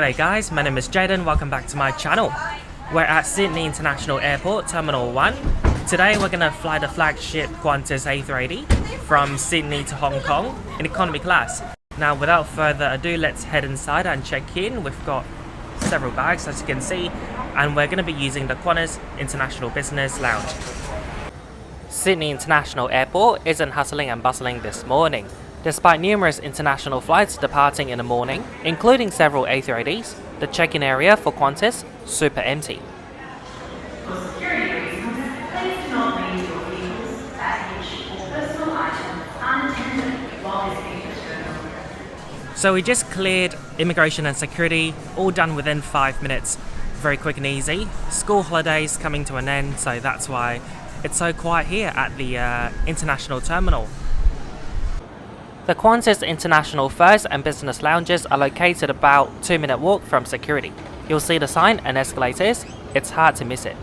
G'day guys, my name is Jaden, welcome back to my channel. We're at Sydney International Airport, Terminal 1. Today we're going to fly the flagship Qantas A380 from Sydney to Hong Kong in economy class. Now without further ado, let's head inside and check in. We've got several bags as you can see, and we're going to be using the Qantas International Business Lounge. Sydney International Airport isn't hustling and bustling this morning. Despite numerous international flights departing in the morning, including several A380s, the check-in area for Qantas super empty. For security reasons, please do not leave your vehicles, baggage or personal items unattended while visiting the terminal. So we just cleared immigration and security, all done within 5 minutes. Very quick and easy. School holidays coming to an end, so that's why it's so quiet here at the international terminal. The Qantas International First and Business Lounges are located about 2-minute walk from security. You'll see the sign and escalators, it's hard to miss it.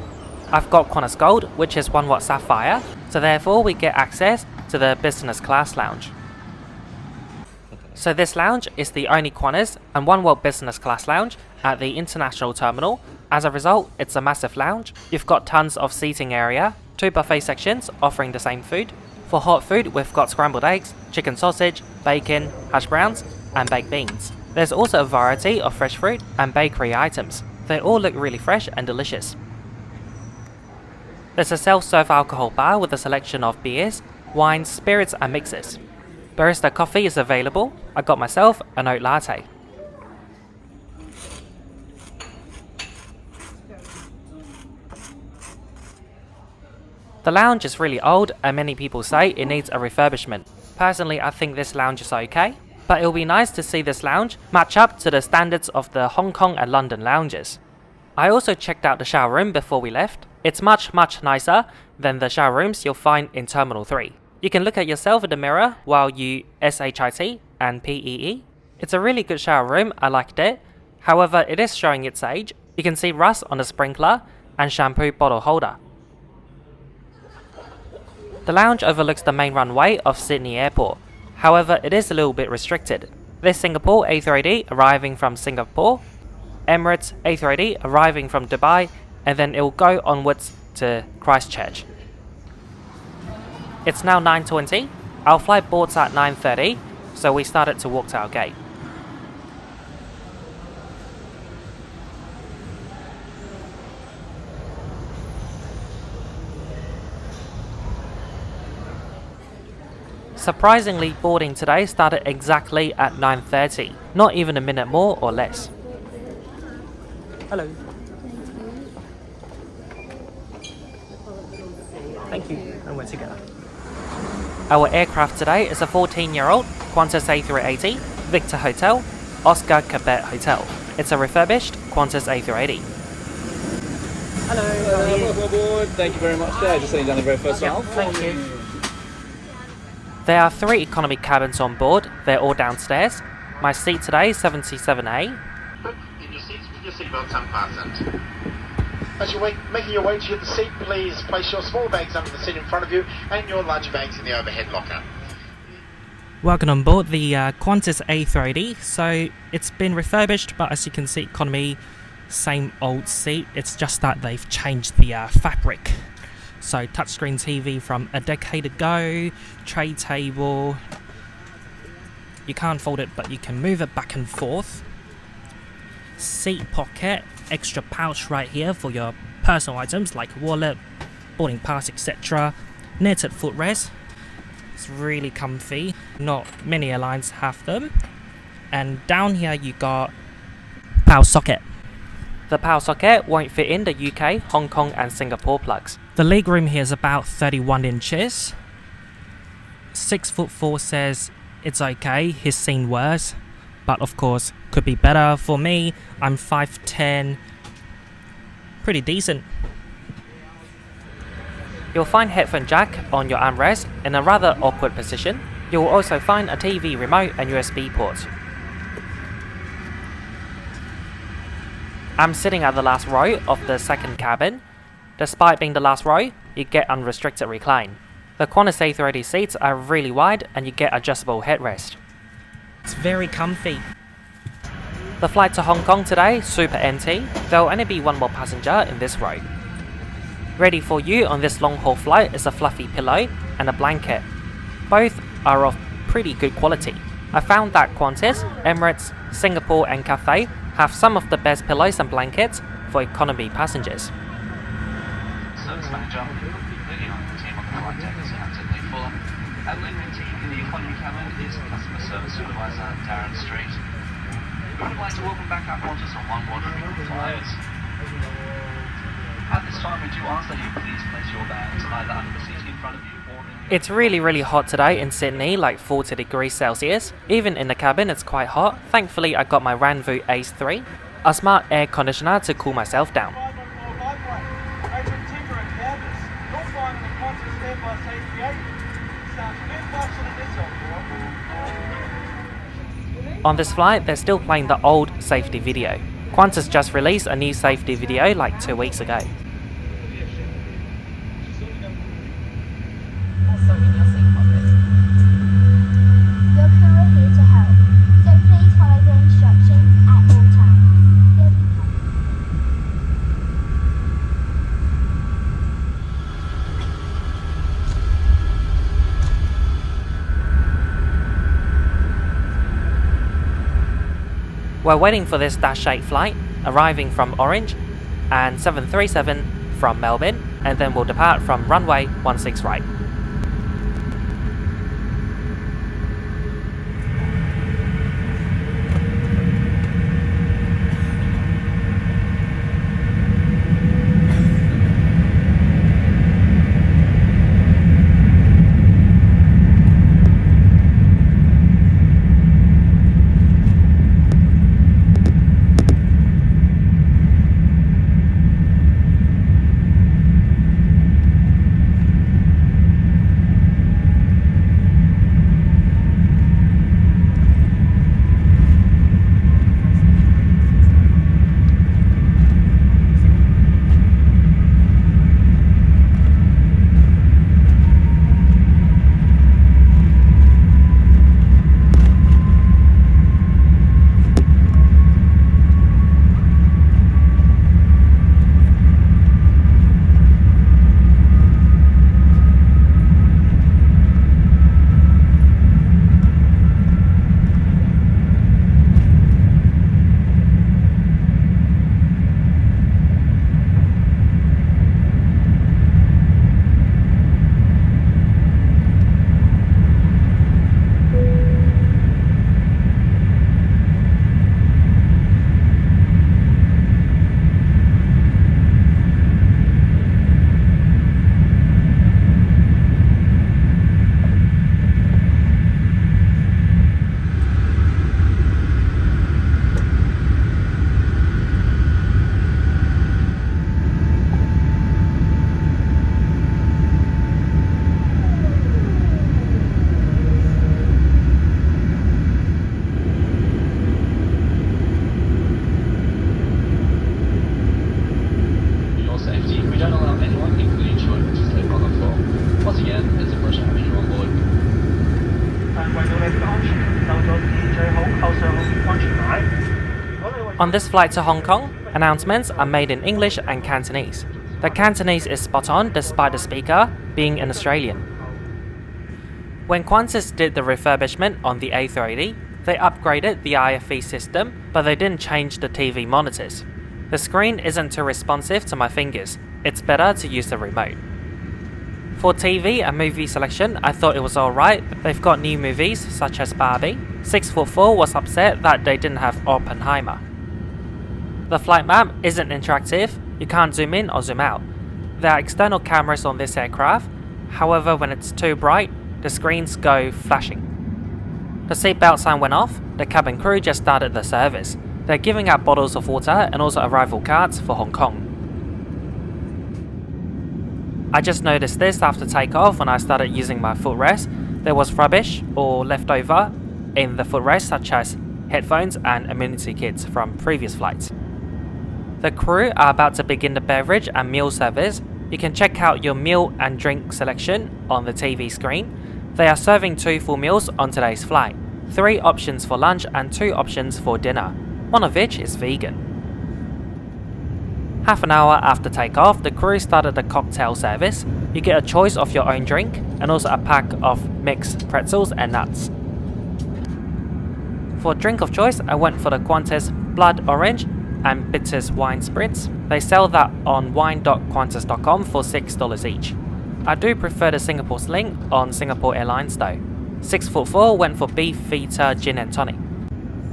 I've got Qantas Gold, which is 1 Watt Sapphire, so therefore we get access to the business class lounge. So this lounge is the only Qantas and 1 Watt business class lounge at the international terminal. As a result, it's a massive lounge. You've got tons of seating area, 2 buffet sections offering the same food. For hot food, we've got scrambled eggs, chicken sausage, bacon, hash browns, and baked beans. There's also a variety of fresh fruit and bakery items. They all look really fresh and delicious. There's a self-serve alcohol bar with a selection of beers, wines, spirits, and mixes. Barista coffee is available. I got myself an oat latte. The lounge is really old and many people say it needs a refurbishment. Personally, I think this lounge is okay, but it'll be nice to see this lounge match up to the standards of the Hong Kong and London lounges. I also checked out the shower room before we left. It's much nicer than the shower rooms you'll find in Terminal 3. You can look at yourself in the mirror while you SHIT and PEE. It's a really good shower room, I liked it. However, it is showing its age. You can see rust on the sprinkler and shampoo bottle holder. The lounge overlooks the main runway of Sydney Airport. However, it is a little bit restricted. There's Singapore A380 arriving from Singapore, Emirates A380 arriving from Dubai, and then it will go onwards to Christchurch. It's now 9:20. Our flight boards at 9:30, so we started to walk to our gate. Surprisingly, boarding today started exactly at 9:30, not even a minute more or less. Hello. Thank you, and we're together. Our aircraft today is a 14-year-old Qantas A380, Victor Hotel, Oscar Quebec Hotel. It's a refurbished Qantas A380. Hello. Welcome aboard. Thank you very much. Just sitting down the very first aisle. Thank you. There are 3 economy cabins on board, they're all downstairs. My seat today is 77A. In your seats with your seatbelts unfastened. As you're making your way to the seat, please place your small bags under the seat in front of you and your larger bags in the overhead locker. Welcome on board the Qantas A380. So it's been refurbished, but as you can see, economy, same old seat. It's just that they've changed the fabric. So touchscreen TV from a decade ago, tray table. You can't fold it, but you can move it back and forth. Seat pocket, extra pouch right here for your personal items like wallet, boarding pass, etc. Knitted footrest. It's really comfy. Not many airlines have them. And down here you got power socket. The power socket won't fit in the UK, Hong Kong and Singapore plugs. The legroom here is about 31 inches. 6'4" says it's okay, he's seen worse. But of course, could be better. For me, I'm 5'10". Pretty decent. You'll find headphone jack on your armrest in a rather awkward position. You'll also find a TV remote and USB ports. I'm sitting at the last row of the second cabin. Despite being the last row, you get unrestricted recline. The Qantas A380 seats are really wide and you get adjustable headrest. It's very comfy. The flight to Hong Kong today, super empty. There will only be one more passenger in this row. Ready for you on this long haul flight is a fluffy pillow and a blanket. Both are of pretty good quality. I found that Qantas, Emirates, Singapore and Cathay have some of the best pillows and blankets for economy passengers. Service manager, leading on the team on the flight deck is Anthony Fuller. Our leading team in the economy cabin is customer service supervisor Darren Street. We would like to welcome back our Qantas and oneworld flyers. At this time, we do ask that you please place your bags either under the seat in front of you or in the... It's really hot today in Sydney, like 40 degrees Celsius. Even in the cabin it's quite hot. Thankfully I got my Ranvoo AICE3, a smart air conditioner to cool myself down. On this flight, they're still playing the old safety video. Qantas just released a new safety video like 2 weeks ago. Your crew are here to help, so please follow the instructions at all times. We're waiting for this Dash 8 flight, arriving from Orange, and 737 from Melbourne, and then we'll depart from runway 16 right. On this flight to Hong Kong, announcements are made in English and Cantonese. The Cantonese is spot on despite the speaker being an Australian. When Qantas did the refurbishment on the A380, they upgraded the IFE system, but they didn't change the TV monitors. The screen isn't too responsive to my fingers, it's better to use the remote. For TV and movie selection, I thought it was alright. They've got new movies such as Barbie. 6'4" was upset that they didn't have Oppenheimer. The flight map isn't interactive, you can't zoom in or zoom out. There are external cameras on this aircraft, however when it's too bright, the screens go flashing. The seatbelt sign went off, the cabin crew just started the service. They're giving out bottles of water and also arrival cards for Hong Kong. I just noticed this after takeoff when I started using my footrest. There was rubbish or leftover in the footrest such as headphones and amenity kits from previous flights. The crew are about to begin the beverage and meal service. You can check out your meal and drink selection on the TV screen. They are serving 2 full meals on today's flight, 3 options for lunch and 2 options for dinner. one of which is vegan. Half an hour after takeoff, the crew started the cocktail service. You get a choice of your own drink and also a pack of mixed pretzels and nuts. For drink of choice, I went for the Qantas Blood Orange and Bitters Wine Spritz. They sell that on wine.qantas.com for $6 each. I do prefer the Singapore Sling on Singapore Airlines though. 6'4" went for Beef Feta Gin and Tonic.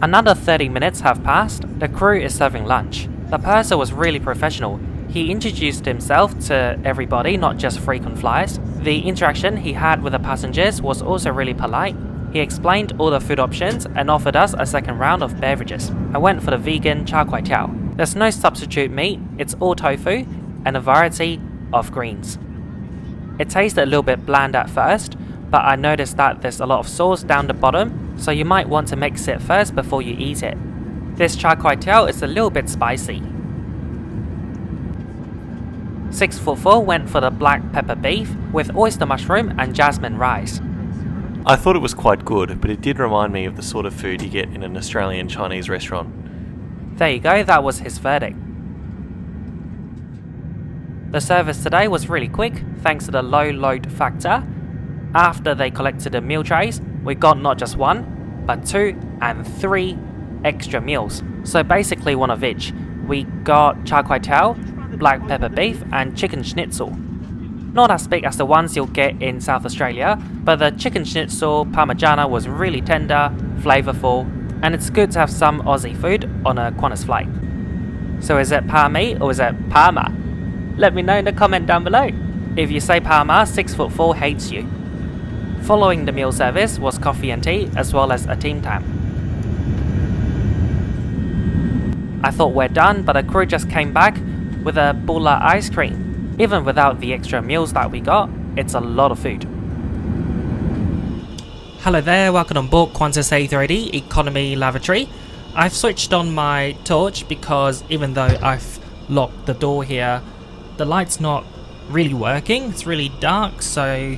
Another 30 minutes have passed. The crew is serving lunch. The purser was really professional. He introduced himself to everybody, not just frequent flyers. The interaction he had with the passengers was also really polite. He explained all the food options and offered us a second round of beverages. I went for the vegan char kway teow. There's no substitute meat, it's all tofu and a variety of greens. It tasted a little bit bland at first, but I noticed that there's a lot of sauce down the bottom, so you might want to mix it first before you eat it. This char kway teow is a little bit spicy. 6'4" went for the black pepper beef with oyster mushroom and jasmine rice. I thought it was quite good, but it did remind me of the sort of food you get in an Australian Chinese restaurant. There you go, that was his verdict. The service today was really quick thanks to the low load factor. After they collected the meal trays, we got not just one, but 2 and 3 extra meals. So basically one of each. We got char kway teow, black pepper beef and chicken schnitzel. Not as big as the ones you'll get in South Australia, but the chicken schnitzel parmigiana was really tender, flavourful, and it's good to have some Aussie food on a Qantas flight. So is it Parmi or is it Parma? Let me know in the comment down below. If you say Parma, 6'4" hates you. Following the meal service was coffee and tea as well as a team tam. I thought we're done, but the crew just came back with a bulla ice cream. Even without the extra meals that we got, it's a lot of food. Hello there, welcome on board Qantas A380 Economy Lavatory. I've switched on my torch because even though I've locked the door here, the light's not really working. It's really dark, so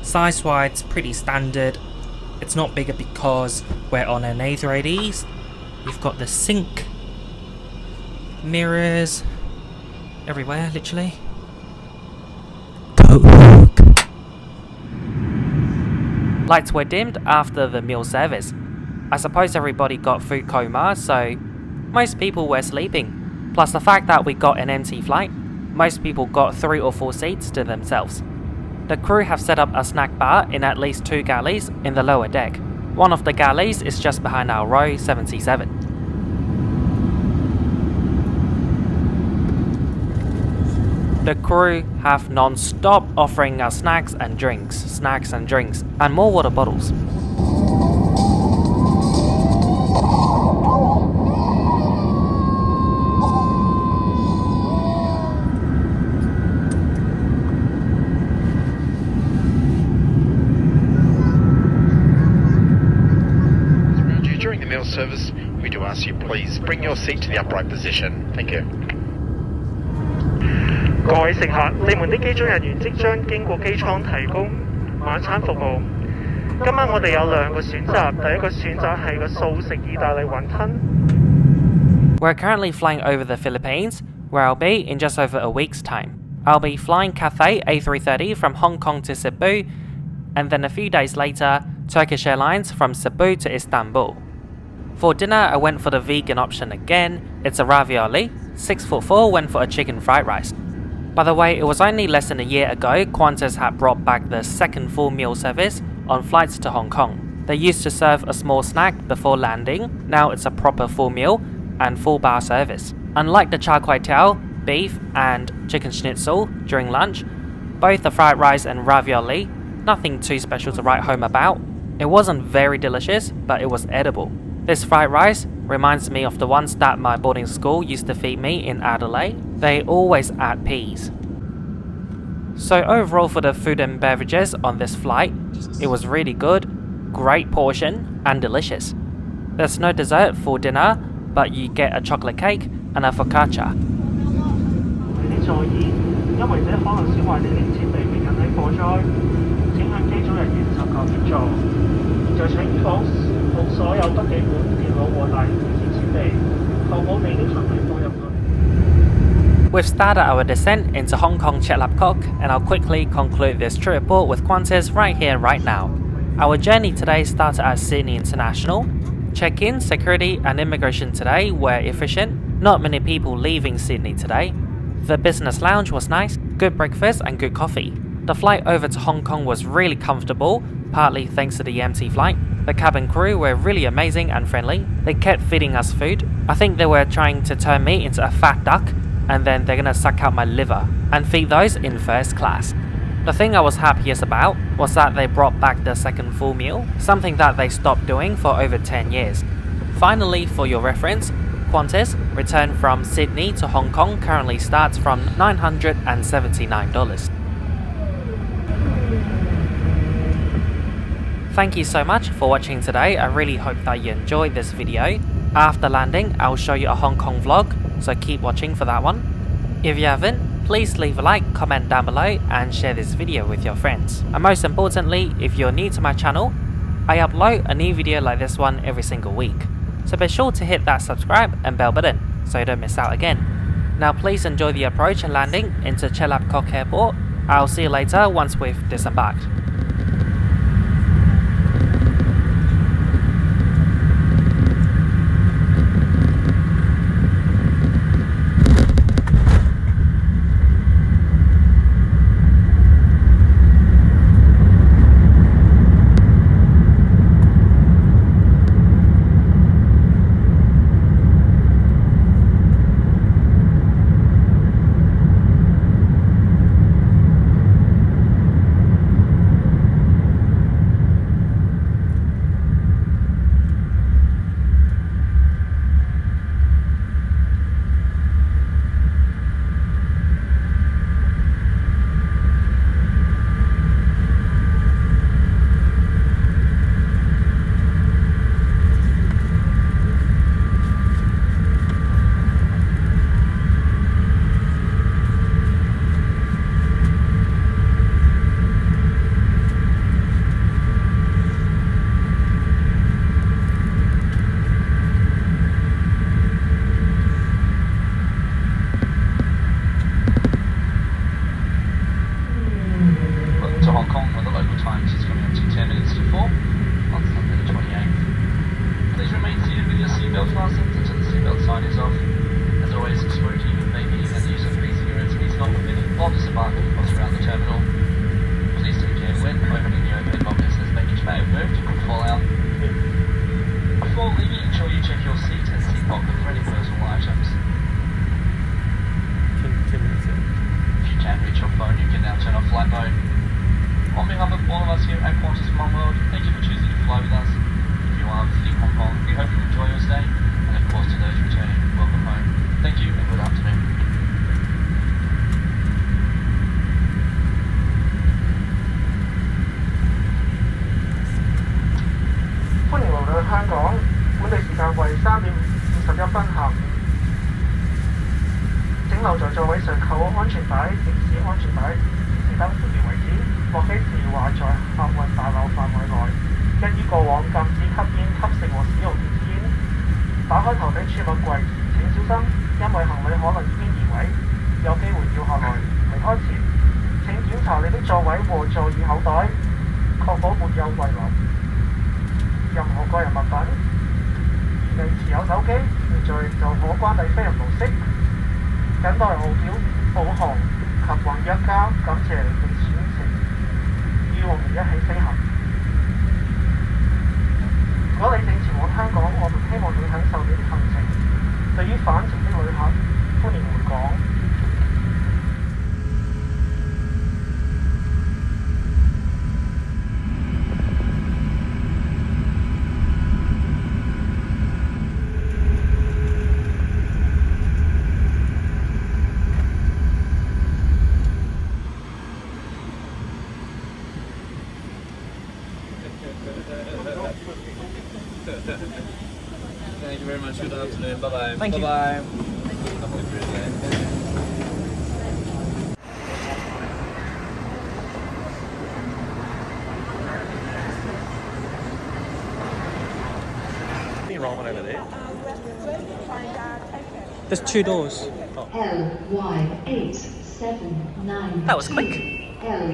size-wise it's pretty standard. It's not bigger because we're on an A380. You've got the sink, mirrors, everywhere, literally. Lights were dimmed after the meal service. I suppose everybody got food coma, so most people were sleeping. Plus the fact that we got an empty flight, most people got 3 or 4 seats to themselves. The crew have set up a snack bar in at least 2 galleys in the lower deck. One of the galleys is just behind our row 77. The crew have non-stop offering us snacks and drinks, and more water bottles. During the meal service, we do ask you please bring your seat to the upright position. Thank you. 各位乘客，你們的機組人員即將經過機艙提供晚餐服務。今晚我哋有2個選擇，第一個選擇係個素食意大利雲吞。We're currently flying over the Philippines, where I'll be in just over a week's time. I'll be flying Cathay A330 from Hong Kong to Cebu, and then a few days later, Turkish Airlines from Cebu to Istanbul. For dinner, I went for the vegan option again. It's a ravioli. 6'4" went for a chicken fried rice. By the way, it was only less than a year ago Qantas had brought back the second full meal service on flights to Hong Kong. They used to serve a small snack before landing. Now it's a proper full meal and full bar service. Unlike the char kway teow, beef and chicken schnitzel during lunch, both the fried rice and ravioli, nothing too special to write home about. It wasn't very delicious, but it was edible. This fried rice reminds me of the ones that my boarding school used to feed me in Adelaide. They always add peas. So overall for the food and beverages on this flight, it was really good, great portion and delicious. There's no dessert for dinner, but you get a chocolate cake and a focaccia. 你在意，因為這可能損壞你的設備並引起火災，請向機組人員尋求協助。就請確保所有筆記本、電腦和大型電子設備 We've started our descent into Hong Kong Chet Lap Kok, and I'll quickly conclude this trip report with Qantas right here, right now. Our journey today started at Sydney International. Check-in, security and immigration today were efficient, not many people leaving Sydney today. The business lounge was nice, good breakfast and good coffee. The flight over to Hong Kong was really comfortable, partly thanks to the empty flight. The cabin crew were really amazing and friendly. They kept feeding us food. I think they were trying to turn me into a fat duck, and then they're gonna suck out my liver and feed those in first class. The thing I was happiest about was that they brought back the second full meal, something that they stopped doing for over 10 years. Finally, for your reference, Qantas return from Sydney to Hong Kong currently starts from $979. Thank you so much for watching today. I really hope that you enjoyed this video. After landing, I'll show you a Hong Kong vlog, so keep watching for that one. If you haven't, please leave a like, comment down below and share this video with your friends. And most importantly, if you're new to my channel, I upload a new video like this one every single week. So be sure to hit that subscribe and bell button so you don't miss out again. Now please enjoy the approach and landing into Chet Lap Kok Airport. I'll see you later once we've disembarked. On behalf of all of us here at Qantas Oneworld, thank you for choosing to fly with us. If you are visiting Hong Kong, we hope you enjoy your stay, and of course to those returning, welcome home. Thank you and good afternoon. 歡迎來到香港，本地時間為3點51分下午。請留在座位上扣好安全帶，直至安全帶指示燈熄滅為止。落機時或在客運大樓範圍內，一於過往禁止吸煙、吸食和使用電子煙。打開頭頂儲物櫃時請小心，因為行李可能已經移位，有機會掉下來。離開前請檢查你的座位和座椅口袋，確保沒有遺留任何個人物品。而未持有手機，現在就可關閉飛行模式，等待號表導航及宏一家感謝你的選乘，與我們一起飛行。如果你正前往香港，我們希望你享受你的行程。對於返程的旅客，歡迎回港。Thank you very much. Good afternoon. Bye bye. Thank you. Bye bye. Enrollment over there. There's 2 doors. Oh. LY879. That was quick. L.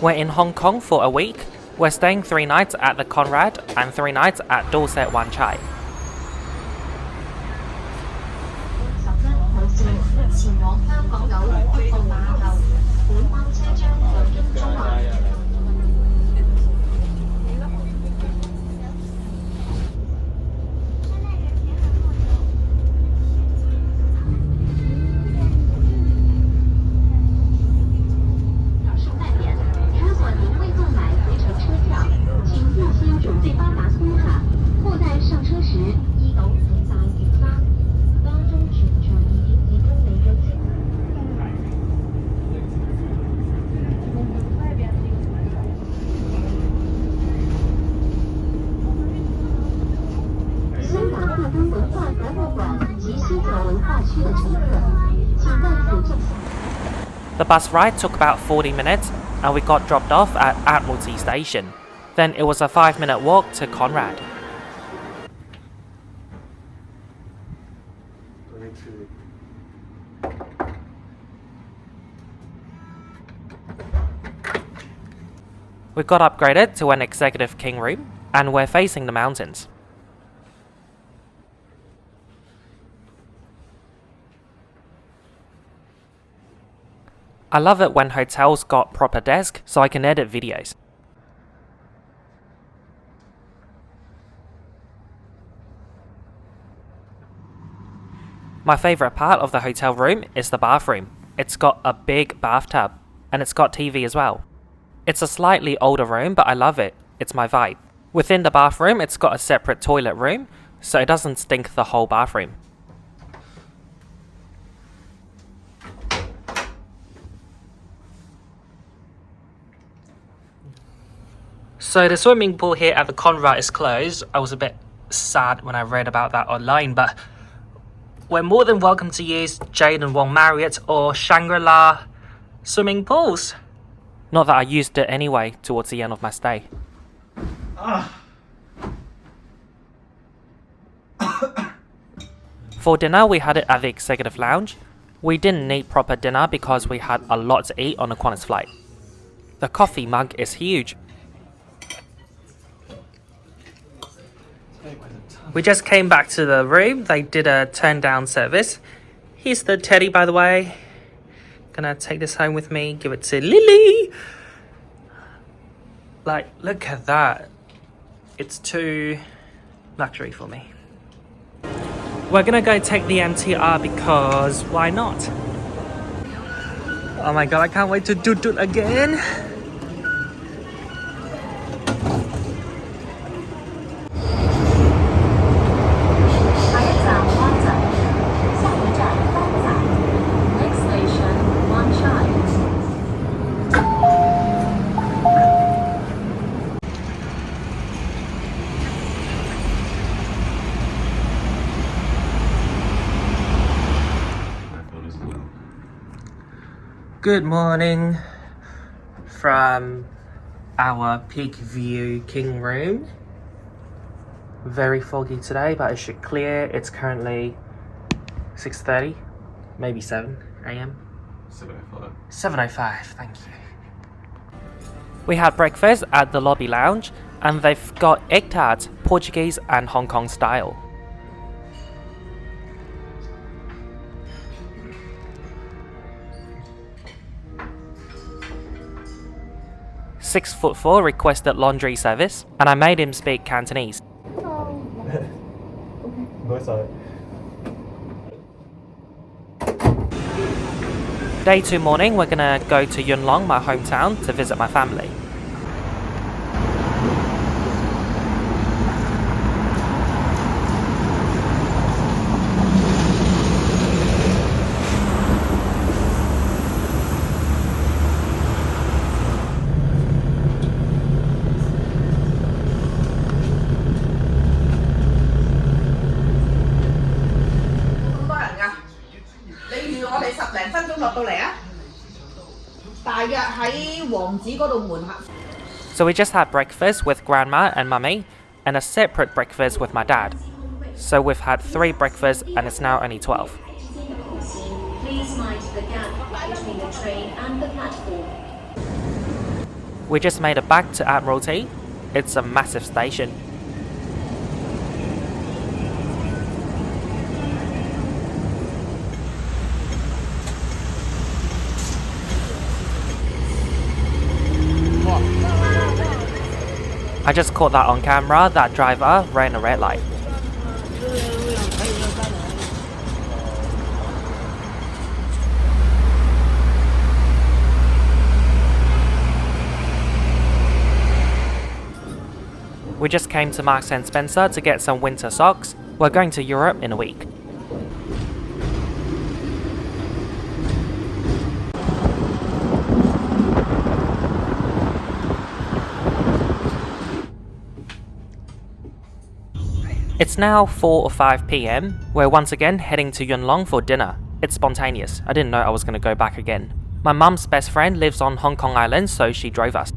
We're in Hong Kong for a week. We're staying 3 nights at the Conrad and 3 nights at Dorset Wan Chai. 前往香港九龍北角碼頭，本班車將途經中環。顺带点，如果您未购买回程车票，请预先准备八达通卡，后在上車時依到四大月花。當中全場已經提供你嘅資料。香港故宫文化博物館及西九文化區的乘客，請在此站。 The bus ride took about 40 minutes and we got dropped off at Admiralty Station. Then it was a 5-minute walk to Conrad. We got upgraded to an executive king room and we're facing the mountains. I love it when hotels got proper desk so I can edit videos. My favourite part of the hotel room is the bathroom. It's got a big bathtub and it's got TV as well. It's a slightly older room but I love it. It's my vibe. Within the bathroom it's got a separate toilet room so it doesn't stink the whole bathroom. So the swimming pool here at the Conrad is closed. I was a bit sad when I read about that online, but we're more than welcome to use Jade and Wong Marriott or Shangri-La swimming pools. Not that I used it anyway towards the end of my stay. For dinner we had it at the executive lounge. We didn't need proper dinner because we had a lot to eat on the Qantas flight. The coffee mug is huge. We just came back to the room. They did a turn down service. Here's the teddy, by the way. Gonna take this home with me, give it to Lily. Like, look at that. It's too luxury for me. We're gonna go take the MTR because why not? Oh my god, I can't wait to do it again. Good morning from our peak view king room. Very foggy today, but it should clear. It's currently 6:30, maybe 7 a.m. 7:05. 7:05, thank you. We had breakfast at the lobby lounge and they've got egg tarts, Portuguese and Hong Kong style. "6'4" requested laundry service, and I made him speak Cantonese. Day 2 morning, we're gonna go to Yuen Long, my hometown, to visit my family. So we just had breakfast with Grandma and Mummy, and a separate breakfast with my dad. So we've had 3 breakfasts and it's now only 12. minimize the gap between the train and the platform. We just made it back to Admiralty. It's a massive station. I just caught that on camera, that driver ran a red light. We just came to Marks & Spencer to get some winter socks. We're going to Europe in a week. It's now 4 or 5 PM. We're once again heading to Yuen Long for dinner. It's spontaneous. I didn't know I was going to go back again. My mum's best friend lives on Hong Kong Island, so she drove us.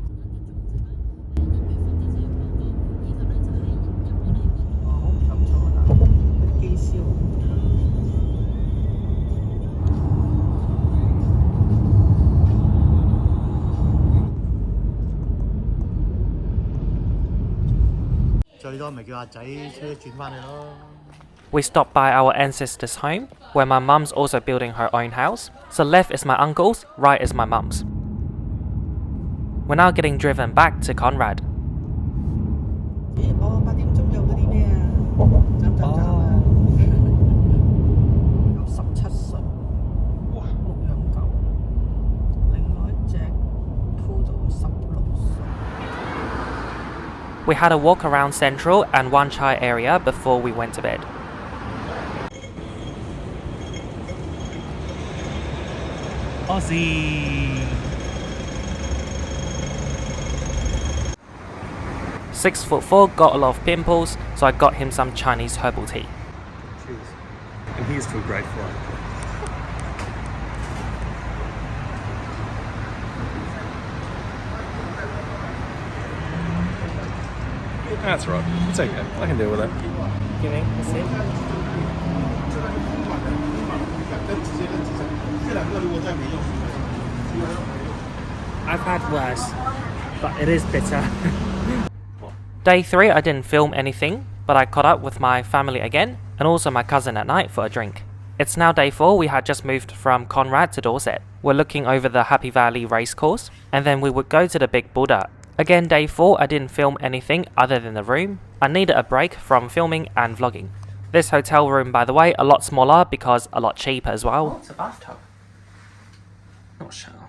We stopped by our ancestors' home, where my mum's also building her own house. So left is my uncle's, right is my mum's. We're now getting driven back to Conrad. We had a walk around Central and Wan Chai area before we went to bed. Aussie! 6'4" got a lot of pimples, so I got him some Chinese herbal tea. Cheers. And here's to a great flight. That's right. It's okay. I can deal with that. Give me a sip. I've had worse, but it is bitter. Day 3 I didn't film anything, but I caught up with my family again, and also my cousin at night for a drink. It's now day 4, we had just moved from Conrad to Dorset. We're looking over the Happy Valley racecourse, and then we would go to the Big Buddha. Again, day 4, I didn't film anything other than the room. I needed a break from filming and vlogging. This hotel room, by the way, a lot smaller because a lot cheaper as well. It's a bathtub. Not a shower.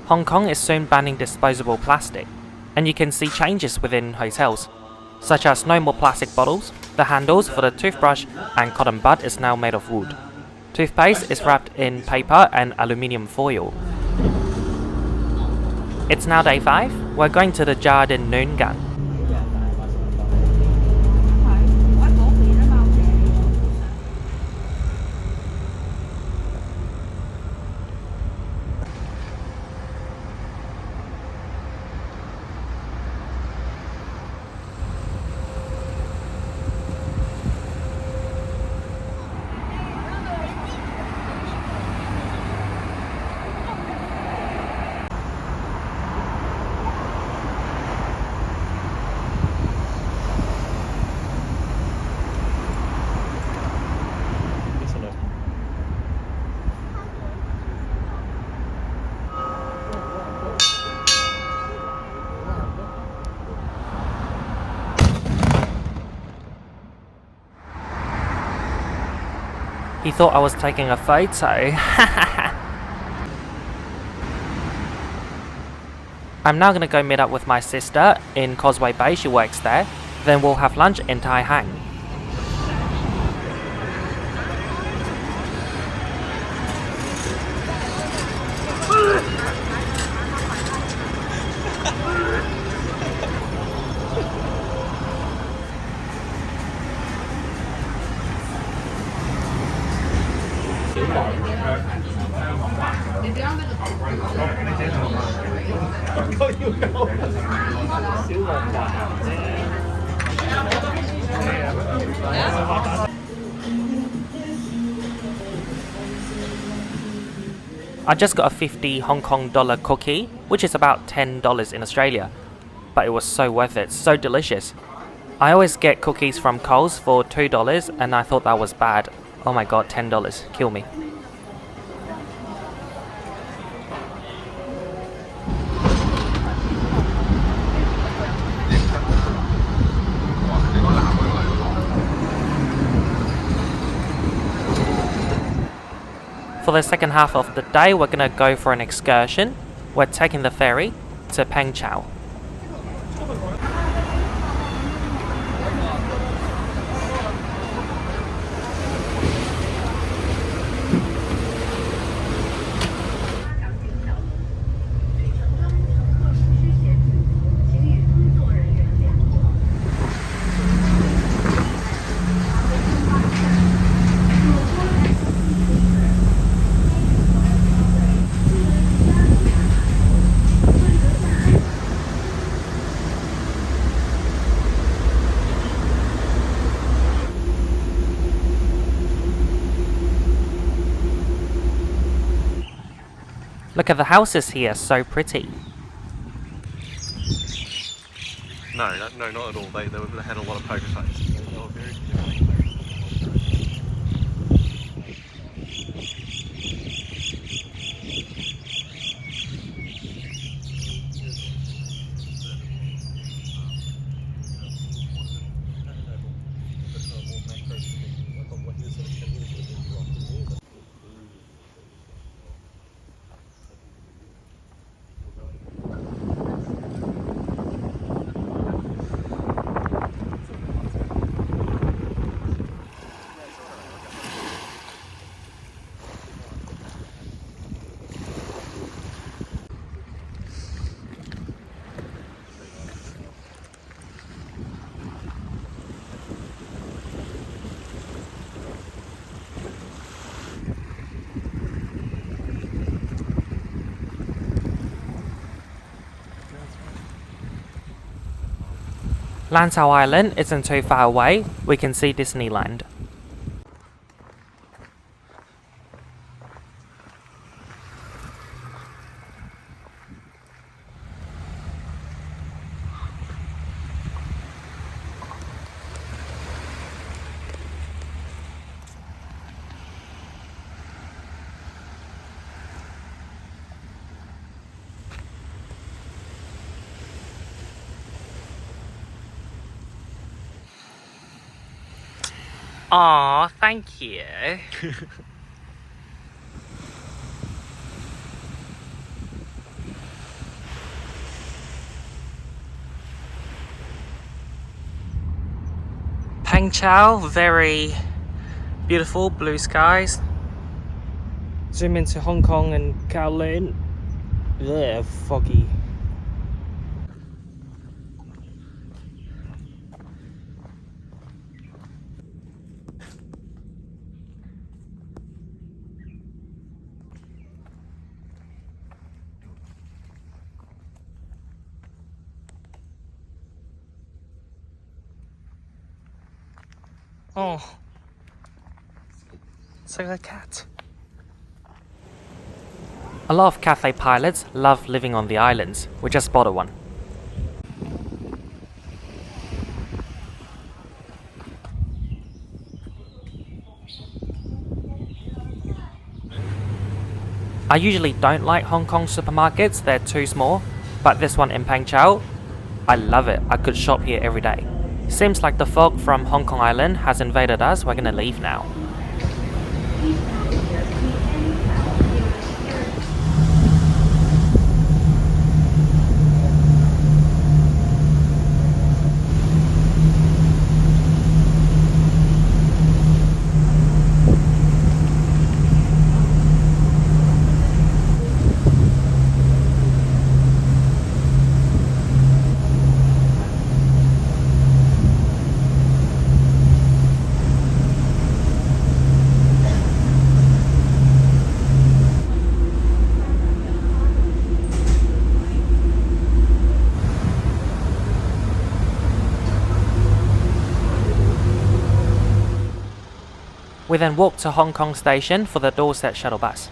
Hong Kong is soon banning disposable plastic, and you can see changes within hotels, such as no more plastic bottles, the handles for the toothbrush and cotton bud is now made of wood. Toothpaste is wrapped in paper and aluminium foil. It's now day 5, we're going to the Jardin Noongan. He thought I was taking a photo. I'm now gonna go meet up with my sister in Causeway Bay, she works there. Then we'll have lunch in Tai Hang. I just got a 50 Hong Kong dollar cookie, which is about $10 in Australia, but it was so worth it, so delicious. I always get cookies from Coles for $2 and I thought that was bad. Oh my god, $10, kill me. For the second half of the day, we're gonna go for an excursion. We're taking the ferry to Peng Chau. Look at the houses here, so pretty. No, not at all. They had a lot of poker face. They were very Lantau Island isn't too far away, we can see Disneyland. Aw, thank you. Peng Chau, very beautiful blue skies. Zoom into Hong Kong and Kowloon. Ugh, foggy. Oh, it's like a cat. A lot of Cathay pilots love living on the islands. We just spotted one. I usually don't like Hong Kong supermarkets, they're too small, but this one in Peng Chau, I love it. I could shop here every day. Seems like the fog from Hong Kong Island has invaded us. We're gonna leave now. We then walked to Hong Kong Station for the Dorset shuttle bus.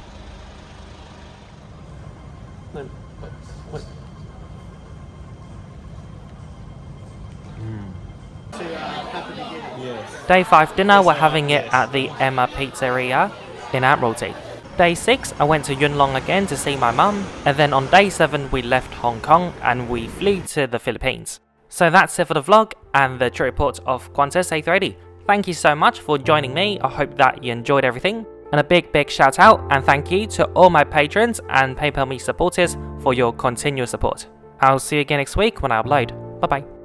No, what? Day 5 dinner, we're having it at the Emma Pizzeria in Admiralty. Day 6, I went to Yuen Long again to see my mum, and then on day 7 we left Hong Kong and we flew to the Philippines. So that's it for the vlog and the trip report of Qantas A380. Thank you so much for joining me, I hope that you enjoyed everything. And a big shout out and thank you to all my patrons and PayPal Me supporters for your continuous support. I'll see you again next week when I upload. Bye bye.